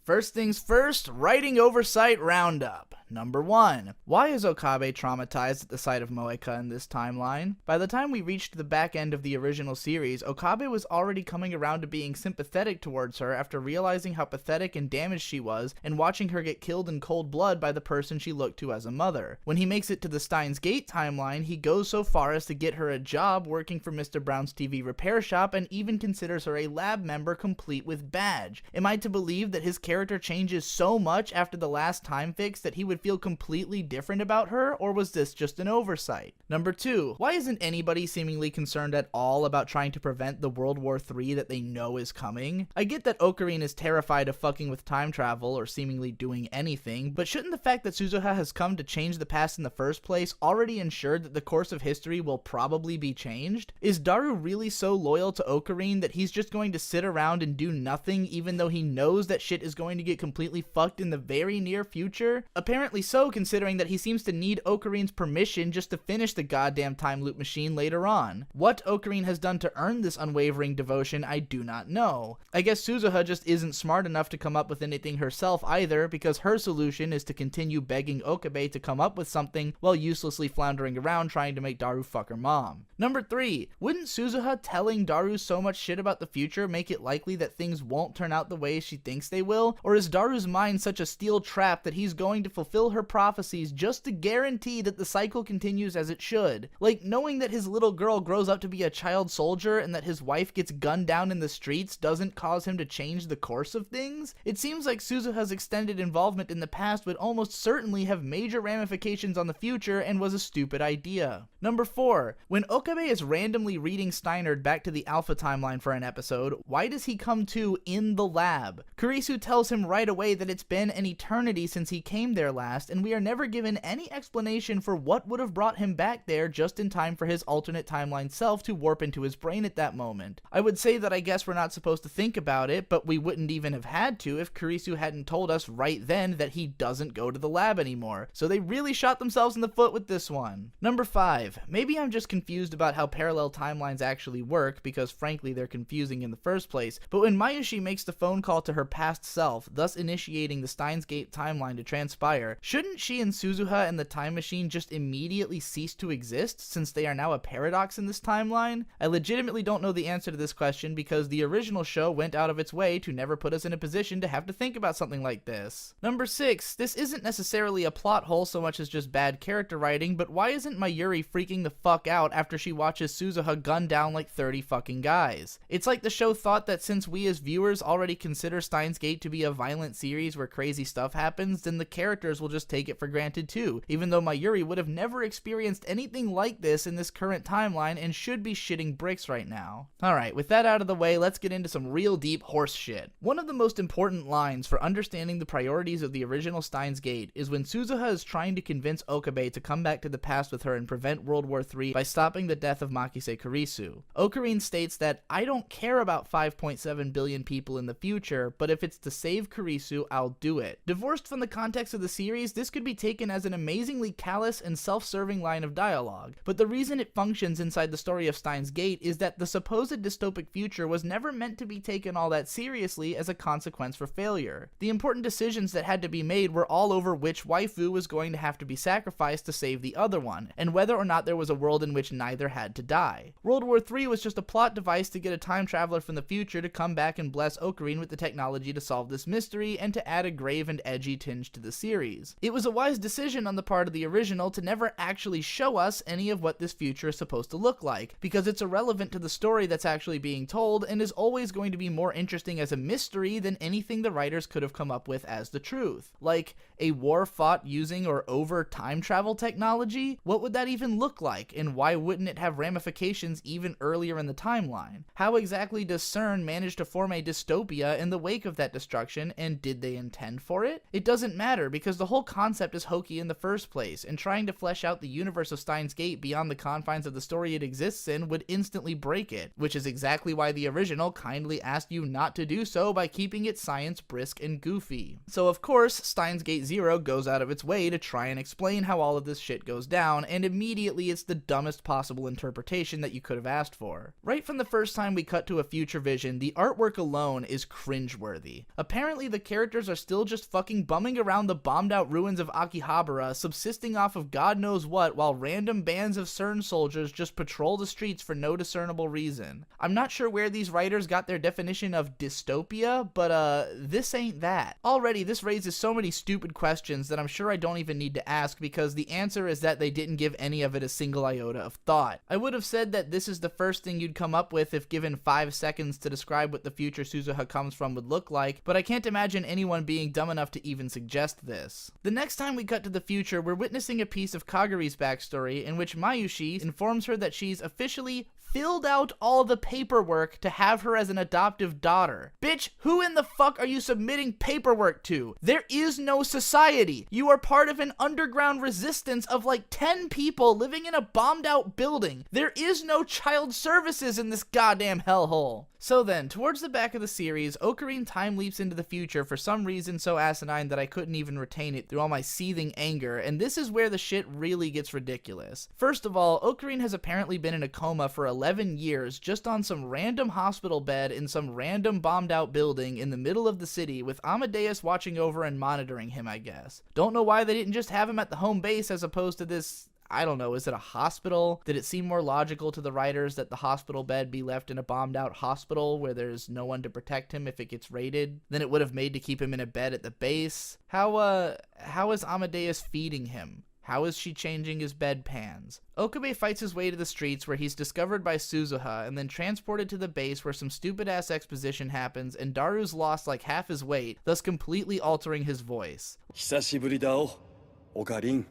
First things first, writing oversight roundup. Number 1. Why is Okabe traumatized at the sight of Moeka in this timeline? By the time we reached the back end of the original series, Okabe was already coming around to being sympathetic towards her after realizing how pathetic and damaged she was and watching her get killed in cold blood by the person she looked to as a mother. When he makes it to the Steins Gate timeline, he goes so far as to get her a job working for Mr. Brown's TV repair shop and even considers her a lab member complete with badge. Am I to believe that his character changes so much after the last time fix that he would feel completely different about her, or was this just an oversight? Number 2. Why isn't anybody seemingly concerned at all about trying to prevent the World War III that they know is coming? I get that Ocarine is terrified of fucking with time travel or seemingly doing anything, but shouldn't the fact that Suzuha has come to change the past in the first place already ensure that the course of history will probably be changed? Is Daru really so loyal to Ocarine that he's just going to sit around and do nothing even though he knows that shit is going to get completely fucked in the very near future? Apparently so, considering that he seems to need Ocarine's permission just to finish the goddamn time loop machine later on. What Ocarine has done to earn this unwavering devotion, I do not know. I guess Suzuha just isn't smart enough to come up with anything herself either, because her solution is to continue begging Okabe to come up with something while uselessly floundering around trying to make Daru fuck her mom. Number 3. Wouldn't Suzuha telling Daru so much shit about the future make it likely that things won't turn out the way she thinks they will? Or is Daru's mind such a steel trap that he's going to fulfill her prophecies just to guarantee that the cycle continues as it should? Like, knowing that his little girl grows up to be a child soldier and that his wife gets gunned down in the streets doesn't cause him to change the course of things? It seems like Suzuha's extended involvement in the past would almost certainly have major ramifications on the future and was a stupid idea. Number 4. When Okabe is randomly reading Steinard back to the Alpha timeline for an episode, why does he come to in the lab? Kurisu tells him right away that it's been an eternity since he came there last, and we are never given any explanation for what would have brought him back there just in time for his alternate timeline self to warp into his brain at that moment. I would say that I guess we're not supposed to think about it, but we wouldn't even have had to if Kurisu hadn't told us right then that he doesn't go to the lab anymore, so they really shot themselves in the foot with this one. Number 5. Maybe I'm just confused about how parallel timelines actually work, because frankly they're confusing in the first place, but when Mayushi makes the phone call to her past self, thus initiating the Steins Gate timeline to transpire, shouldn't she and Suzuha and the time machine just immediately cease to exist since they are now a paradox in this timeline? I legitimately don't know the answer to this question because the original show went out of its way to never put us in a position to have to think about something like this. Number 6. This isn't necessarily a plot hole so much as just bad character writing, but why isn't Mayuri freaking the fuck out after she watches Suzuha gun down like 30 fucking guys? It's like the show thought that since we as viewers already consider Steins Gate to be a violent series where crazy stuff happens, then the characters will just take it for granted too, even though Mayuri would have never experienced anything like this in this current timeline and should be shitting bricks right now. Alright, with that out of the way, let's get into some real deep horse shit. One of the most important lines for understanding the priorities of the original Steins Gate is when Suzuha is trying to convince Okabe to come back to the past with her and prevent World War III by stopping the death of Makise Kurisu. Ocarine states that, "I don't care about 5.7 billion people in the future, but if it's to save Kurisu, I'll do it." Divorced from the context of the series, this could be taken as an amazingly callous and self-serving line of dialogue, but the reason it functions inside the story of Steins Gate is that the supposed dystopic future was never meant to be taken all that seriously as a consequence for failure. The important decisions that had to be made were all over which waifu was going to have to be sacrificed to save the other one, and whether or not there was a world in which neither had to die. World War III was just a plot device to get a time traveler from the future to come back and bless Ocarine with the technology to solve this mystery and to add a grave and edgy tinge to the series. It was a wise decision on the part of the original to never actually show us any of what this future is supposed to look like, because it's irrelevant to the story that's actually being told and is always going to be more interesting as a mystery than anything the writers could have come up with as the truth. Like, a war fought using or over time travel technology? What would that even look like, and why wouldn't it have ramifications even earlier in the timeline? How exactly does CERN manage to form a dystopia in the wake of that destruction, and did they intend for it? It doesn't matter, because the whole concept is hokey in the first place, and trying to flesh out the universe of Steins Gate beyond the confines of the story it exists in would instantly break it, which is exactly why the original kindly asked you not to do so by keeping its science brisk and goofy. So of course, Steins Gate Zero goes out of its way to try and explain how all of this shit goes down, and immediately it's the dumbest possible interpretation that you could have asked for. Right from the first time we cut to a future vision, the artwork alone is cringeworthy. A Apparently the characters are still just fucking bumming around the bombed out ruins of Akihabara, subsisting off of God knows what, while random bands of CERN soldiers just patrol the streets for no discernible reason. I'm not sure where these writers got their definition of dystopia, but this ain't that. Already, this raises so many stupid questions that I'm sure I don't even need to ask, because the answer is that they didn't give any of it a single iota of thought. I would have said that this is the first thing you'd come up with if given 5 seconds to describe what the future Suzuha comes from would look like, but I can't imagine anyone being dumb enough to even suggest this. The next time we cut to the future, we're witnessing a piece of Kaguri's backstory in which Mayushi informs her that she's officially filled out all the paperwork to have her as an adoptive daughter. Bitch, who in the fuck are you submitting paperwork to? There is no society. You are part of an underground resistance of like 10 people living in a bombed out building. There is no child services in this goddamn hellhole. So then, towards the back of the series, Ocarine time leaps into the future for some reason so asinine that I couldn't even retain it through all my seething anger, and this is where the shit really gets ridiculous. First of all, Ocarine has apparently been in a coma for 11 years just on some random hospital bed in some random bombed out building in the middle of the city with Amadeus watching over and monitoring him, I guess. Don't know why they didn't just have him at the home base as opposed to this, I don't know, is it a hospital? Did it seem more logical to the writers that the hospital bed be left in a bombed out hospital where there's no one to protect him if it gets raided than it would have made to keep him in a bed at the base? How is Amadeus feeding him? How is she changing his bedpans? Okabe fights his way to the streets where he's discovered by Suzuha and then transported to the base where some stupid ass exposition happens and Daru's lost like half his weight, thus completely altering his voice. 久しぶりだお、オカリン。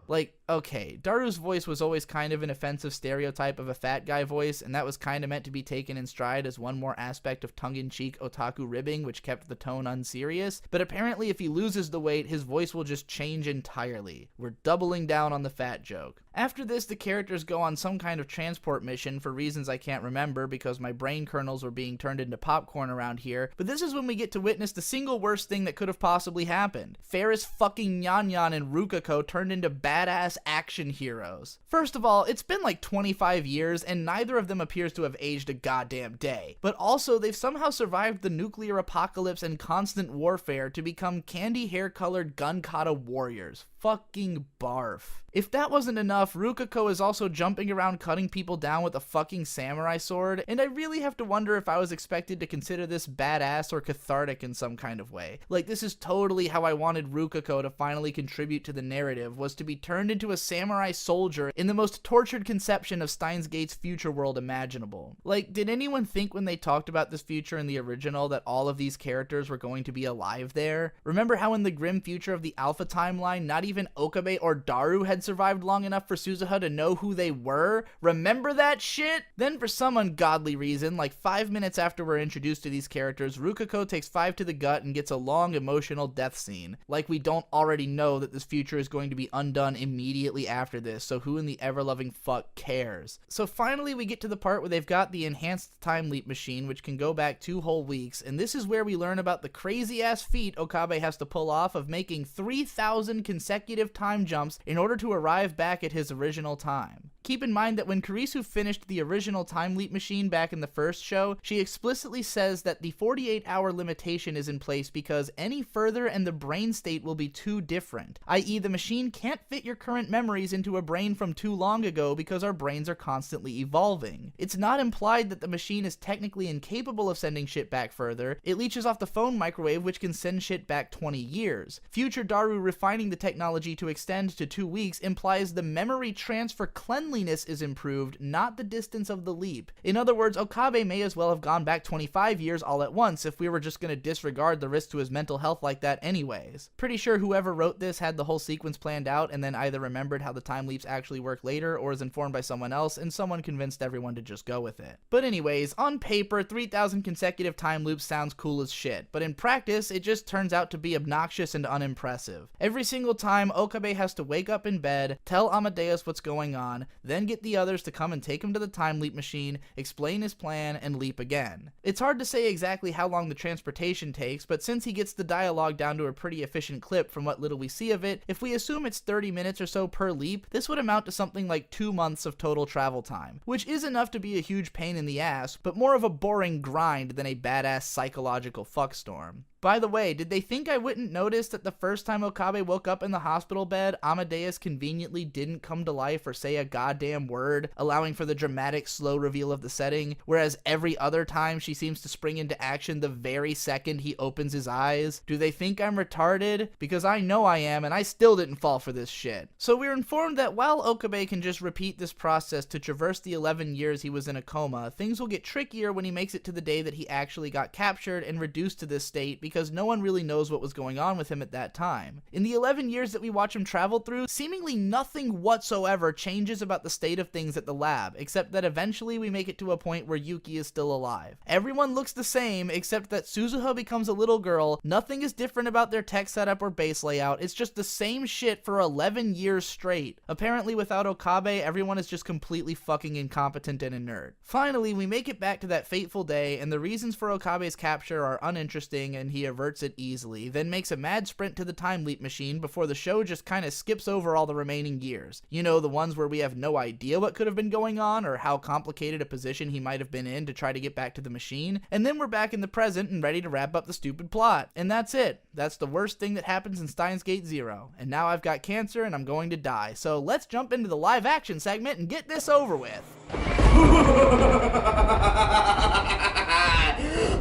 Like, okay, Daru's voice was always kind of an offensive stereotype of a fat guy voice, and that was kind of meant to be taken in stride as one more aspect of tongue-in-cheek otaku ribbing, which kept the tone unserious, but apparently if he loses the weight, his voice will just change entirely. We're doubling down on the fat joke. After this, the characters go on some kind of transport mission for reasons I can't remember because my brain kernels were being turned into popcorn around here, but this is when we get to witness the single worst thing that could have possibly happened. Ferris fucking Nyan Nyan and Rukako turned into badass action heroes. First of all, it's been like 25 years and neither of them appears to have aged a goddamn day. But also, they've somehow survived the nuclear apocalypse and constant warfare to become candy hair-colored gun kata warriors. Fucking barf. If that wasn't enough, Rukako is also jumping around cutting people down with a fucking samurai sword, and I really have to wonder if I was expected to consider this badass or cathartic in some kind of way. Like, this is totally how I wanted Rukako to finally contribute to the narrative, was to be turned into a samurai soldier in the most tortured conception of Steins Gate's future world imaginable. Like, did anyone think when they talked about this future in the original that all of these characters were going to be alive there? Remember how in the grim future of the Alpha timeline, not even Okabe or Daru had survived long enough for Suzuha to know who they were? Remember that shit? Then for some ungodly reason, like 5 minutes after we're introduced to these characters, Rukako takes 5 to the gut and gets a long emotional death scene. Like we don't already know that this future is going to be undone immediately after this, so who in the ever-loving fuck cares? So finally we get to the part where they've got the enhanced time leap machine, which can go back 2 whole weeks, and this is where we learn about the crazy-ass feat Okabe has to pull off of making 3,000 consecutive time jumps in order to arrive back at his original time. Keep in mind that when Kurisu finished the original time leap machine back in the first show, she explicitly says that the 48-hour limitation is in place because any further and the brain state will be too different, i.e. the machine can't fit your current memories into a brain from too long ago because our brains are constantly evolving. It's not implied that the machine is technically incapable of sending shit back further, it leeches off the phone microwave which can send shit back 20 years. Future Daru refining the technology to extend to 2 weeks implies the memory transfer cleanliness is improved, not the distance of the leap. In other words, Okabe may as well have gone back 25 years all at once if we were just gonna disregard the risk to his mental health like that anyways. Pretty sure whoever wrote this had the whole sequence planned out and then either remembered how the time leaps actually work later or was informed by someone else and someone convinced everyone to just go with it. But anyways, on paper, 3,000 consecutive time loops sounds cool as shit, but in practice, it just turns out to be obnoxious and unimpressive. Every single time, Okabe has to wake up in bed, tell Amadeus what's going on, then get the others to come and take him to the time leap machine, explain his plan, and leap again. It's hard to say exactly how long the transportation takes, but since he gets the dialogue down to a pretty efficient clip from what little we see of it, if we assume it's 30 minutes or so per leap, this would amount to something like 2 months of total travel time, which is enough to be a huge pain in the ass, but more of a boring grind than a badass psychological fuckstorm. By the way, did they think I wouldn't notice that the first time Okabe woke up in the hospital bed, Amadeus conveniently didn't come to life or say a goddamn word, allowing for the dramatic slow reveal of the setting, whereas every other time she seems to spring into action the very second he opens his eyes? Do they think I'm retarded? Because I know I am, and I still didn't fall for this shit. So we're informed that while Okabe can just repeat this process to traverse the 11 years he was in a coma, things will get trickier when he makes it to the day that he actually got captured and reduced to this state, because no one really knows what was going on with him at that time. In the 11 years that we watch him travel through, seemingly nothing whatsoever changes about the state of things at the lab, except that eventually we make it to a point where Yuki is still alive. Everyone looks the same, except that Suzuha becomes a little girl. Nothing is different about their tech setup or base layout, it's just the same shit for 11 years straight. Apparently without Okabe, everyone is just completely fucking incompetent and inert. Finally, we make it back to that fateful day, and the reasons for Okabe's capture are uninteresting, and he averts it easily, then makes a mad sprint to the time leap machine before the show just kinda skips over all the remaining years. You know, the ones where we have no idea what could have been going on or how complicated a position he might have been in to try to get back to the machine, and then we're back in the present and ready to wrap up the stupid plot. And that's it. That's the worst thing that happens in Steins Gate Zero. And now I've got cancer and I'm going to die. So let's jump into the live action segment and get this over with.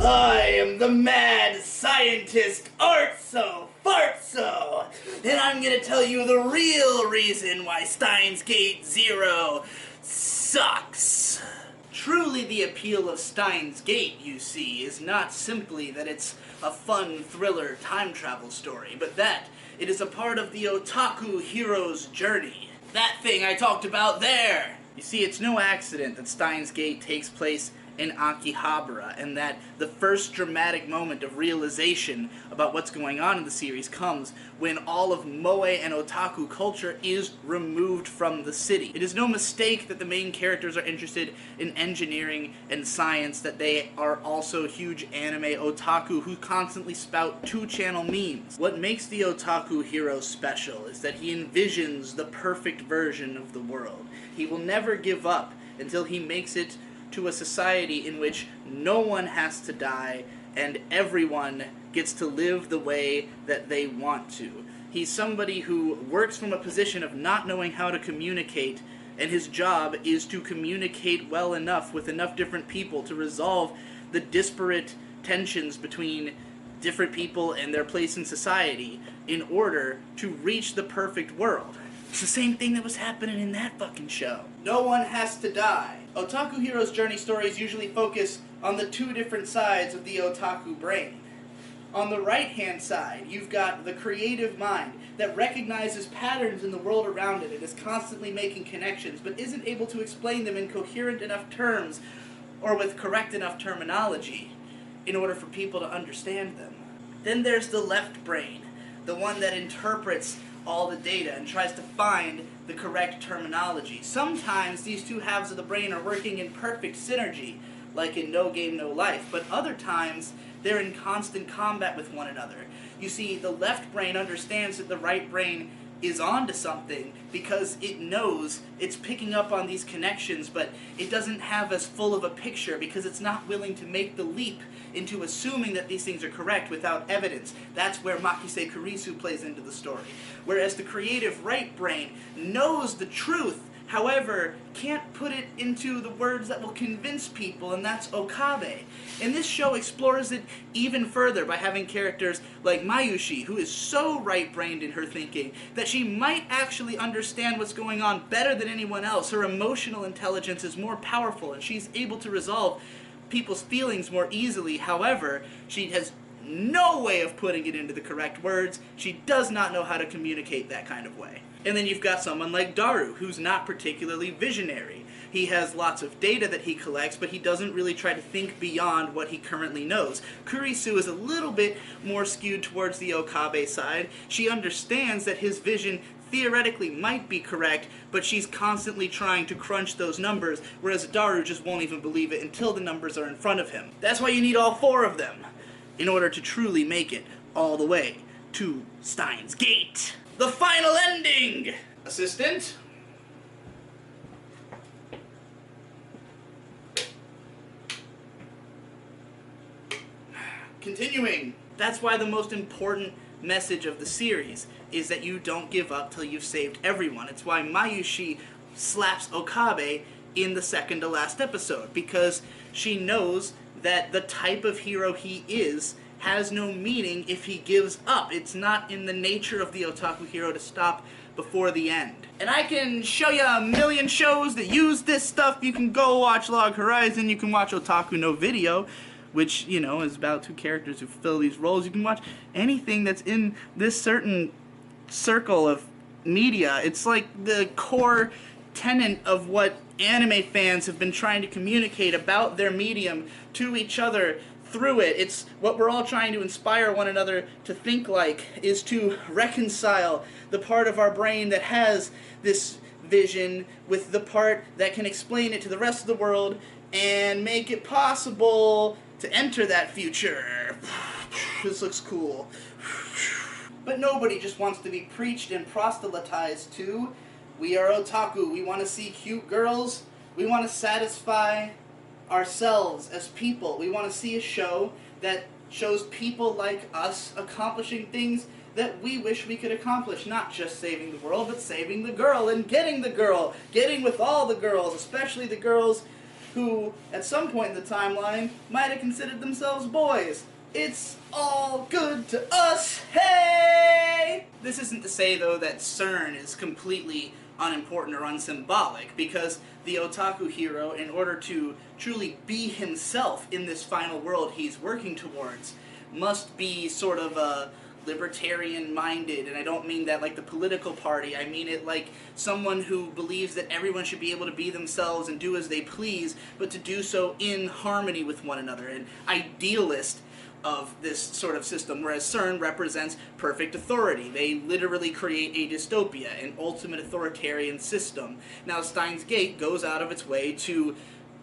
I am the mad scientist Artso Fartso, and I'm gonna tell you the real reason why Steins Gate Zero sucks. Truly the appeal of Steins Gate, you see, is not simply that it's a fun thriller time travel story, but that it is a part of the otaku hero's journey. That thing I talked about there! You see, it's no accident that Steins Gate takes place in Akihabara, and that the first dramatic moment of realization about what's going on in the series comes when all of moe and otaku culture is removed from the city. It is no mistake that the main characters are interested in engineering and science, that they are also huge anime otaku who constantly spout two-channel memes. What makes the otaku hero special is that he envisions the perfect version of the world. He will never give up until he makes it to a society in which no one has to die and everyone gets to live the way that they want to. He's somebody who works from a position of not knowing how to communicate, and his job is to communicate well enough with enough different people to resolve the disparate tensions between different people and their place in society in order to reach the perfect world. It's the same thing that was happening in that fucking show. No one has to die. Otaku heroes' journey stories usually focus on the two different sides of the otaku brain. On the right-hand side, you've got the creative mind that recognizes patterns in the world around it and is constantly making connections, but isn't able to explain them in coherent enough terms or with correct enough terminology in order for people to understand them. Then there's the left brain, the one that interprets all the data and tries to find the correct terminology. Sometimes these two halves of the brain are working in perfect synergy, like in No Game, No Life, but other times they're in constant combat with one another. You see, the left brain understands that the right brain is onto something because it knows it's picking up on these connections, but it doesn't have as full of a picture because it's not willing to make the leap into assuming that these things are correct without evidence. That's where Makise Kurisu plays into the story. Whereas the creative right brain knows the truth, however, can't put it into the words that will convince people, and that's Okabe. And this show explores it even further by having characters like Mayushi, who is so right-brained in her thinking that she might actually understand what's going on better than anyone else. Her emotional intelligence is more powerful, and she's able to resolve people's feelings more easily. However, she has no way of putting it into the correct words. She does not know how to communicate that kind of way. And then you've got someone like Daru, who's not particularly visionary. He has lots of data that he collects, but he doesn't really try to think beyond what he currently knows. Kurisu is a little bit more skewed towards the Okabe side. She understands that his vision theoretically might be correct, but she's constantly trying to crunch those numbers, whereas Daru just won't even believe it until the numbers are in front of him. That's why you need all 4 of them, in order to truly make it all the way to Steins Gate. The final ending! Assistant? Continuing. That's why the most important message of the series is that you don't give up till you've saved everyone. It's why Mayushi slaps Okabe in the second to last episode, because she knows that the type of hero he is has no meaning if he gives up. It's not in the nature of the otaku hero to stop before the end. And I can show you a million shows that use this stuff. You can go watch Log Horizon, you can watch Otaku no Video, which, you know, is about 2 characters who fill these roles. You can watch anything that's in this certain circle of media. It's like the core tenet of what anime fans have been trying to communicate about their medium to each other through it. It's what we're all trying to inspire one another to think like, is to reconcile the part of our brain that has this vision with the part that can explain it to the rest of the world and make it possible to enter that future. This looks cool. But nobody just wants to be preached and proselytized to. We are otaku. We want to see cute girls. We want to satisfy ourselves as people. We want to see a show that shows people like us accomplishing things that we wish we could accomplish. Not just saving the world, but saving the girl and getting the girl. Getting with all the girls, especially the girls who, at some point in the timeline, might have considered themselves boys. It's all good to us, hey! This isn't to say, though, that CERN is completely unimportant or unsymbolic, because the otaku hero, in order to truly be himself in this final world he's working towards, must be sort of a libertarian-minded, and I don't mean that like the political party, I mean it like someone who believes that everyone should be able to be themselves and do as they please, but to do so in harmony with one another, an idealist of this sort of system, whereas CERN represents perfect authority. They literally create a dystopia, an ultimate authoritarian system. Now, Steins Gate goes out of its way to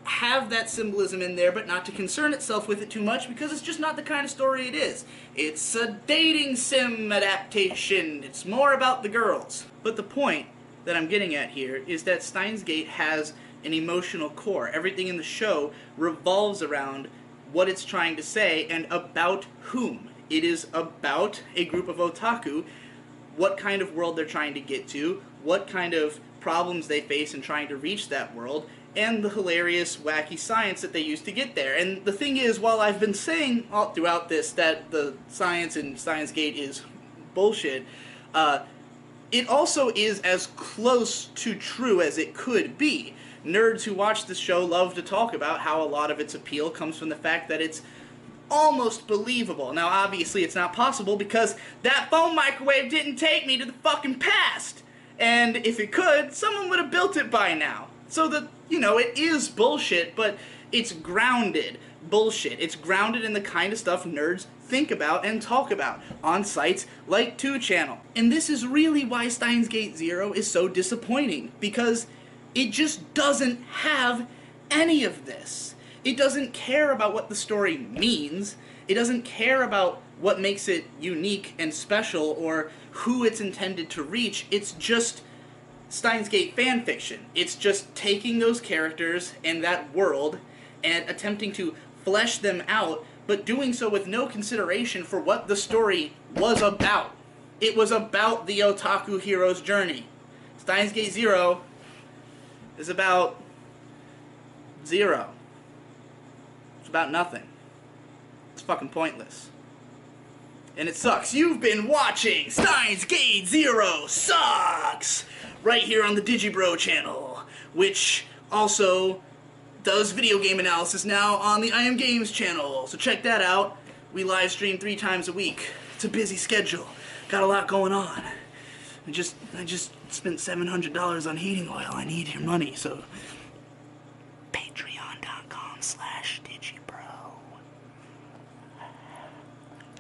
have that symbolism in there, but not to concern itself with it too much, because it's just not the kind of story it is. It's a dating sim adaptation. It's more about the girls. But the point that I'm getting at here is that Steins Gate has an emotional core. Everything in the show revolves around what it's trying to say and about whom. It is about a group of otaku, what kind of world they're trying to get to, what kind of problems they face in trying to reach that world, and the hilarious, wacky science that they use to get there. And the thing is, while I've been saying all throughout this that the science in Steins Gate is bullshit, it also is as close to true as it could be. Nerds who watch the show love to talk about how a lot of its appeal comes from the fact that it's almost believable. Now, obviously, it's not possible because that phone microwave didn't take me to the fucking past. And if it could, someone would have built it by now. So that, you know, it is bullshit, but it's grounded bullshit. It's grounded in the kind of stuff nerds think about and talk about on sites like 2channel. And this is really why Steins Gate Zero is so disappointing, because it just doesn't have any of this. It doesn't care about what the story means. It doesn't care about what makes it unique and special or who it's intended to reach. It's just Steins Gate fanfiction. It's just taking those characters and that world and attempting to flesh them out, but doing so with no consideration for what the story was about. It was about the otaku hero's journey. Steins Gate Zero is about zero. It's about nothing. It's fucking pointless. And it sucks. You've been watching Steins Gate Zero Sucks! Right here on the Digibro channel, which also does video game analysis now on the I Am Games channel. So check that out. We live stream 3 times a week. It's a busy schedule. Got a lot going on. I just spent $700 on heating oil. I need your money, so patreon.com/.